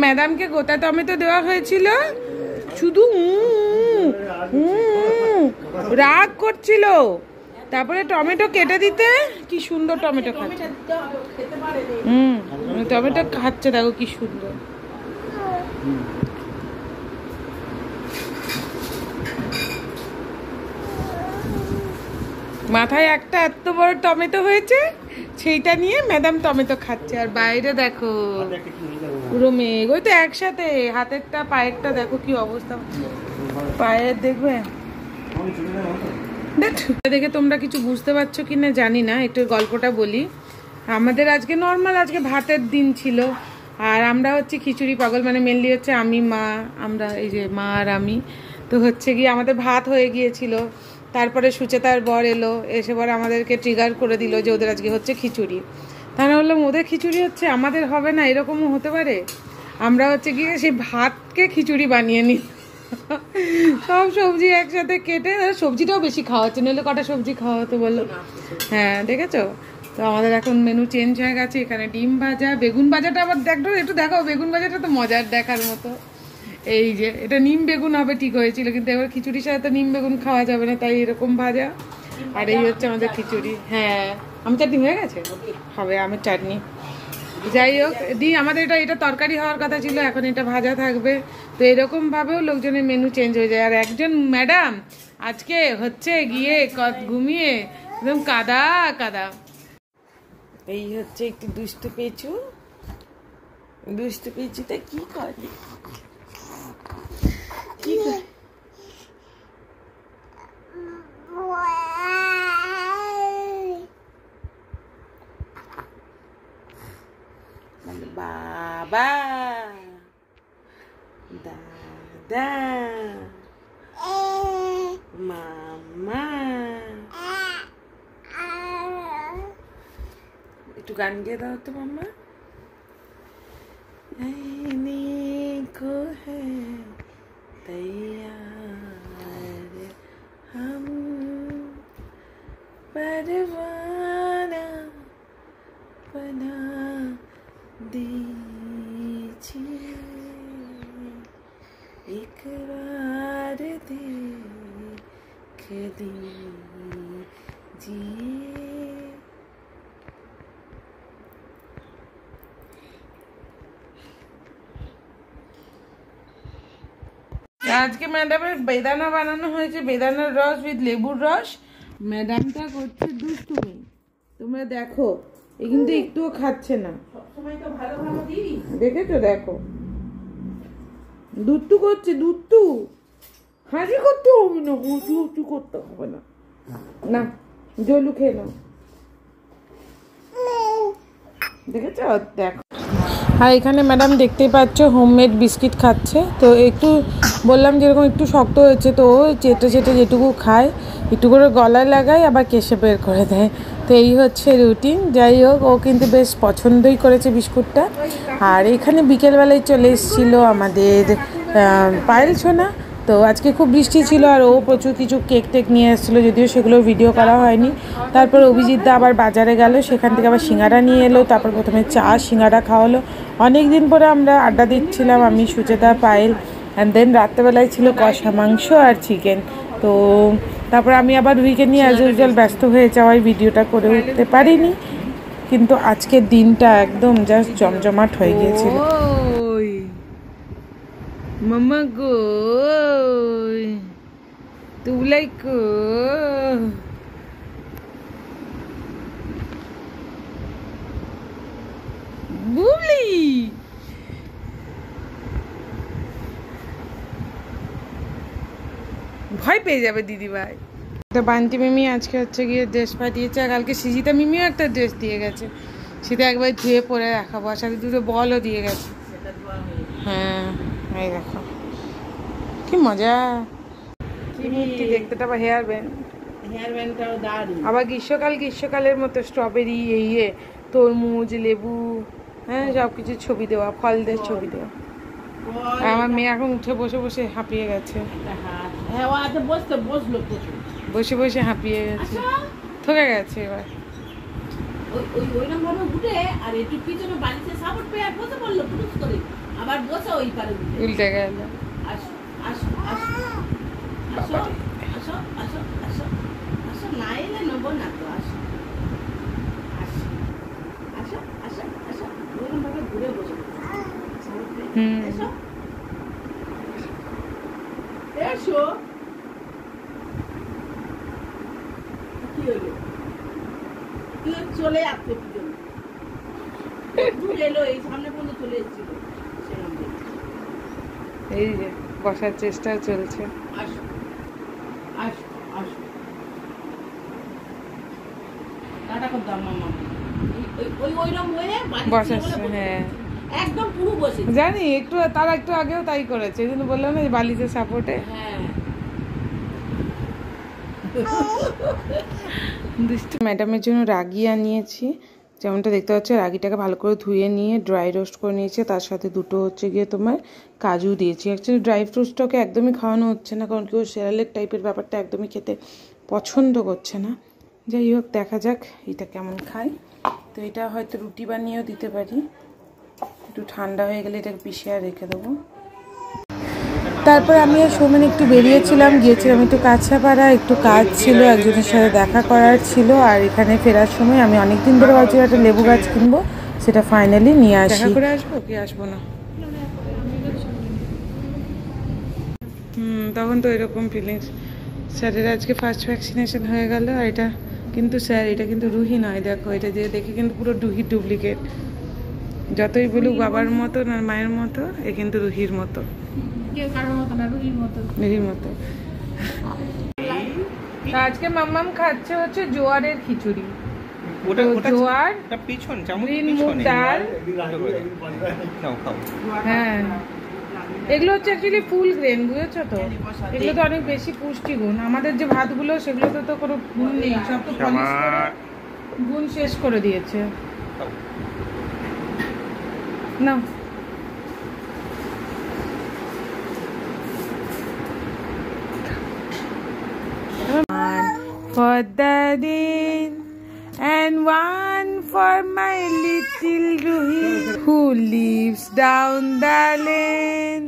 ম্যাডামকে গোটা টমেটো দেওয়া হয়েছিল, শুধু রাগ করছিল। তারপরে টমেটো কেটে দিতে, কি সুন্দর টমেটো খাচ্ছে। টমেটো খাচ্ছে, দেখো কি সুন্দর। মাথায় একটা এত বড় টমেটো হয়েছে, সেইটা নিয়ে ম্যাডাম টমেটো খাচ্ছে। আর বাইরে দেখো পুরো মেঘ, ওই তো একসাথে হাতেরটা পায়েরটা দেখো কি অবস্থা। পায়ের দেখবে, দেখে তোমরা কিছু বুঝতে পারছো কিনা জানি না, একটু গল্পটা বলি। আমাদের আজকে নর্মাল, আজকে ভাতের দিন ছিল, আর আমরা হচ্ছে খিচুড়ি পাগল, মানে মেনলি হচ্ছে আমি, মা, আমরা এই যে মা আর আমি। তো হচ্ছে গিয়ে আমাদের ভাত হয়ে গিয়েছিল, তারপরে সুচেতার বর এলো, এসে পরে আমাদেরকে ট্রিগার করে দিল যে ওদের আজকে হচ্ছে খিচুড়ি। তাহলে বললাম ওদের খিচুড়ি হচ্ছে, আমাদের হবে না, এরকমও হতে পারে। আমরা হচ্ছে গিয়ে সেই ভাতকে খিচুড়ি বানিয়ে নিই, সব সবজি একসাথে কেটে, সবজিটাও বেশি খাওয়া হচ্ছে, নইলে কটা সবজি খাওয়া হতো বললো। হ্যাঁ দেখেছো, তো আমাদের এখন মেনু চেঞ্জ হয়ে গেছে। এখানে ডিম ভাজা, বেগুন ভাজাটা আবার দেখো, একটু দেখো বেগুন ভাজাটা তো মজার দেখার মতো। এই যে এটা নিম বেগুন হবে ঠিক হয়েছিল, কিন্তু এবার খিচুড়ির সাথে তো নিম বেগুন খাওয়া যাবে না, তাই এরকম ভাজা। আর এই হচ্ছে আমাদের খিচুড়ি। হ্যাঁ, আমের চাটনি হয়ে গেছে, হবে আমের চাটনি। যাই হোক, আমাদের এটা তরকারি হওয়ার কথা ছিল, এখন এটা ভাজা থাকবে। তো এরকম ভাবেও লোকজনের মেনু চেঞ্জ হয়ে যায়। আর একজন ম্যাডাম আজকে হচ্ছে গিয়ে ঘুমিয়ে একদম কাদা কাদা। এই হচ্ছে একটু দুষ্টু পেঁচু, দুষ্টু পেঁচুটা কি করে, কি করে বাবা, দাদা, মামা, একটু গান গিয়ে দাও তো মাম্মা। को है तैयार हम परवाना बना दीजिए, एक बार देख दीजिए। আজকে ম্যাডামের বেদানা বানানো হয়েছে, বেদানার রস উইথ লেবুর রস। ম্যাডামটা করছে দুষ্টুমি, তোমরা দেখো, এই কিন্তু একটুও খাচ্ছে না, দেখেছো? দেখো দুট্টু করছে, দুট্টু হাসি করতে হবে না, উঁচু করতে হবে না, না জলু খেয়ে নাও, দেখেছো? দেখো। আর এখানে ম্যাডাম দেখতেই পাচ্ছ হোমমেড বিস্কিট খাচ্ছে। তো একটু বললাম যেরকম একটু শক্ত হয়েছে, তো ও চেটে চেটে যেটুকু খায় একটু করে গলায় লাগায়, আবার কেশে বের করে দেয়। তো এই হচ্ছে রুটিন। যাই হোক, ও কিন্তু বেশ পছন্দই করেছে বিস্কুটটা। আর এখানে বিকেলবেলায় চলে এসেছিলো আমাদের পায়েল সোনা। তো আজকে খুব বৃষ্টি ছিল, আর ও প্রচুর কিছু কেক টেক নিয়ে এসেছিলো, যদিও সেগুলো ভিডিও করা হয়নি। তারপর অভিজিৎদা আবার বাজারে গেল, সেখান থেকে আবার সিঙ্গাড়া নিয়ে এলো। তারপর প্রথমে চা সিঙ্গাড়া খাওয়ালো। অনেক দিন পরে আমরা আড্ডা দিচ্ছিলাম, আমি, সুচেতা, পায়েল। অ্যান্ড দেন রাত্রেবেলায় ছিল কষা মাংস আর চিকেন। তো তারপর আমি আবার উইকে নিয়ে অ্যাজ ইউজুয়াল ব্যস্ত হয়ে যাওয়ায় ভিডিওটা করে উঠতে পারিনি, কিন্তু আজকের দিনটা একদম জাস্ট জমজমাট হয়ে গিয়েছিল। মামা গো, তুলাই গো, বুবলি ভয় পেয়ে যাবে দিদি ভাই। তো বান্টি মিমি আজকে হচ্ছে গিয়ে ড্রেস পাঠিয়েছে, আর কালকে সিজিতা মিমিও একটা ড্রেস দিয়ে গেছে, সেটা একবার ধুয়ে পরে রাখাবো। আর সাথে দুটো বলও দিয়ে গেছে। হ্যাঁ এই দেখো কি মজা, কি মিষ্টি দেখতে। তারপর হেয়ার ব্যান্ডটাও দারুণ। আবার গ্রীষ্মকালের মতো স্ট্রবেরি, ইয়ে তরমুজ, লেবু, হ্যাঁ সব কিছু ছবি দেওয়া, ফলদের ছবি দেওয়া। আমার মেয়ে এখন উঠে বসে বসে হাঁপিয়ে গেছে, বসে বসে হাঁপিয়ে গেছে, থকে গেছে এবার। আবার বসো ওই পারে উল্টে গেল। আসো আসো আসো আসো আসো আসো আসো আসো না এলে নেবো না তো আসো আসো আসো আসো আসো ওরকম ভাবে ঘুরে বসো এসো এসো কি হলো তুই চলে আসতে পিছনে দূর এলো এই সামনে পর্যন্ত চলে এসেছিল এই যে বসার চেষ্টা চলছে। আসো আসো আসো টাটা কর দাও মামা ওইরকম হয়ে বসাচ্ছে, হ্যাঁ একদম পুরো বসে জানি। একটু তারা একটু আগেও তাই করেছে, কিন্তু বললাম না বালিশের সাপোর্টে। হ্যাঁ ম্যাডামের জন্য রাগি আনিয়েছি, যেমনটা দেখতে পাচ্ছ। রাগিটাকে ভালো করে ধুয়ে নিয়ে ড্রাই রোস্ট করে নিয়েছি, তার সাথে দুটো হচ্ছে গিয়ে তোমার কাজু দিয়েছি। অ্যাকচুয়ালি ড্রাই ফ্রুটসটাকে একদমই খাওয়ানো হচ্ছে না, কারণ কেউ সেরালেক টাইপের ব্যাপারটা একদমই খেতে পছন্দ করছে না। যাই হোক, দেখা যাক এটা কেমন খাই। তো এটা হয়তো রুটি বানিয়েও দিতে পারি, একটু ঠান্ডা হয়ে গেলে এটাকে পিষিয়ে আর রেখে দেবো। তারপর আমি আর সৌমেন একটু বেরিয়েছিলাম, গিয়েছিলাম একটু কাছাপাড়া, একটু কাজ ছিল, একজনের সাথে দেখা করার ছিল। আর এখানে ফেরার সময় আমি অনেকদিন ধরে ভাবছি একটা লেবু গাছ কিনবো, সেটা ফাইনালি নিয়ে আসি। দেখা করে আসবো কি আসবো না, তখন তো এরকম ফিলিংস। স্যারের আজকে ফার্স্ট ভ্যাকসিনেশন হয়ে গেল। আর এটা কিন্তু স্যার, এটা কিন্তু রুহি নয়, দেখো এটা যে দেখে কিন্তু পুরো রুহির ডুপ্লিকেট। যতই বলুক বাবার মতো না মায়ের মতো, এ কিন্তু রুহির মতো, রুহির মতো। আজকে মাম্মাম খাচ্ছে হচ্ছে জোয়ারের খিচুড়ি, জোয়ার, গ্রিন মুগ ডাল। হ্যাঁ, এগুলো হচ্ছে অ্যাকচুয়ালি ফুল গ্রেন, বুঝেছো তো? এগুলো তো অনেক বেশি পুষ্টিগুণ। আমাদের যে ভাতগুলো সেগুলোতে তো কোনো গুণ নেই, সব তো পলিশ করে গুণ শেষ করে দিয়েছে। না for the rain and one for my little Ruhi who lives down the lane.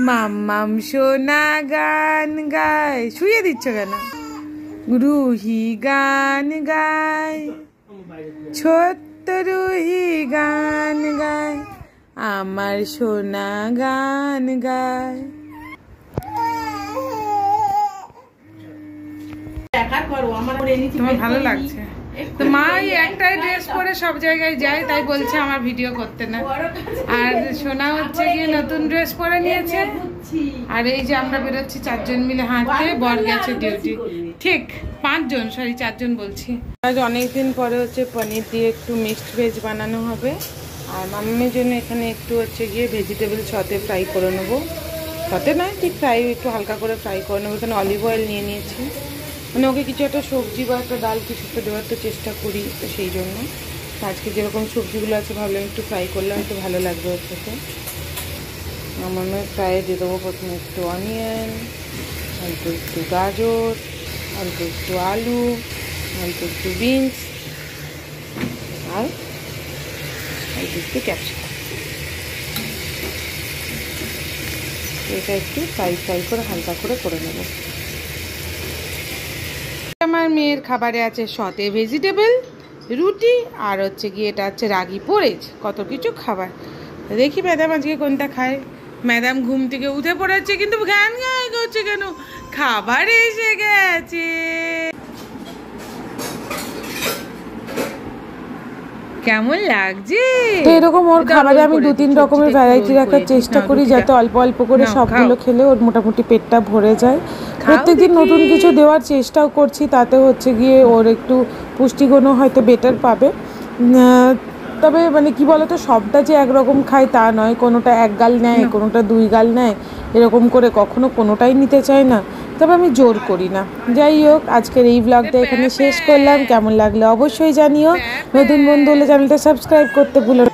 মাম্মাম সোনা গান গায়, শুয়ে দিচ্ছ কেন? রুহি গান গায়, ছোট্ট রুহি গান গায়, আমার সোনা গান গায়। তোমার ভালো লাগছে তো? মা একটাই ড্রেস পরে সব জায়গায় যায়, তাই বলছে আমার ভিডিও করতে না। আর সোনা হচ্ছে গিয়ে নতুন ড্রেস পরে নিয়েছে। আর এই যে আমরা বেরোচ্ছি চারজন মিলে হাঁটতে, বর গেছে ডিউটি। ঠিক 5 জন, সরি 4 জন বলছি। আজ অনেকদিন পরে হচ্ছে পনির দিয়ে একটু মিক্সড ভেজ বানানো হবে। আর মাম্মামের জন্য এখানে একটু হচ্ছে গিয়ে ভেজিটেবল সতে ফ্রাই করে নেবো। সতে নয়, ঠিক ফ্রাই, একটু হালকা করে ফ্রাই করে নেবো। এখানে অলিভ অয়েল নিয়ে নিয়েছি, মানে ওকে কিছু একটা সবজি বা একটা ডাল কিছু একটা দেওয়ার তো চেষ্টা করি, তো সেই জন্য আজকে যেরকম সবজিগুলো আছে ভাবলাম একটু ফ্রাই করলে হয়তো ভালো লাগবে ওর সাথে। আমার ফ্রাই দিয়ে দেবো প্রথমে একটু অনিয়ন, অল্প একটু গাজর, অল্প একটু আলু, অল্প একটু বিনস, আর অল্প একটু ক্যাপসিকাম। এটা একটু ফ্রাই করে হালকা করে নেব। আমার মেয়ের খাবারে আছে সতে ভেজিটেবল, রুটি, আর হচ্ছে গিয়ে এটা হচ্ছে রাগি পরেজ, কত কিছু খাবার। দেখি ম্যাডাম আজকে কোনটা খায়। ম্যাডাম ঘুম থেকে উঠে পড়েছে, কিন্তু জ্ঞান গায়ে করছে কেন? খাবার এসে গেছে। কেমন লাগছে? তো এরকম ওর খাবারে আমি 2-3 রকমের ভ্যারাইটি রাখার চেষ্টা করি, যাতে অল্প অল্প করে সবগুলো খেলে ওর মোটামুটি পেটটা ভরে যায়। প্রত্যেকদিন নতুন কিছু দেওয়ার চেষ্টাও করছি, তাতে হচ্ছে গিয়ে ওর একটু পুষ্টিগুণও হয়তো বেটার পাবে। তবে মানে কি বলতো, সবটা যে একরকম খায় তা নয়, কোনোটা 1 গাল নেয়, কোনোটা 2 গাল নেয়, এরকম করে কখনো কোনোটাই নিতে চায় না। তবে আমি জোর করি না। যাই হোক, আজকের এই ব্লগটা এখানে শেষ করলাম। কেমন লাগলো অবশ্যই জানিও। নতুন বন্ধু হলে চ্যানেলটা সাবস্ক্রাইব করতে ভুলো না।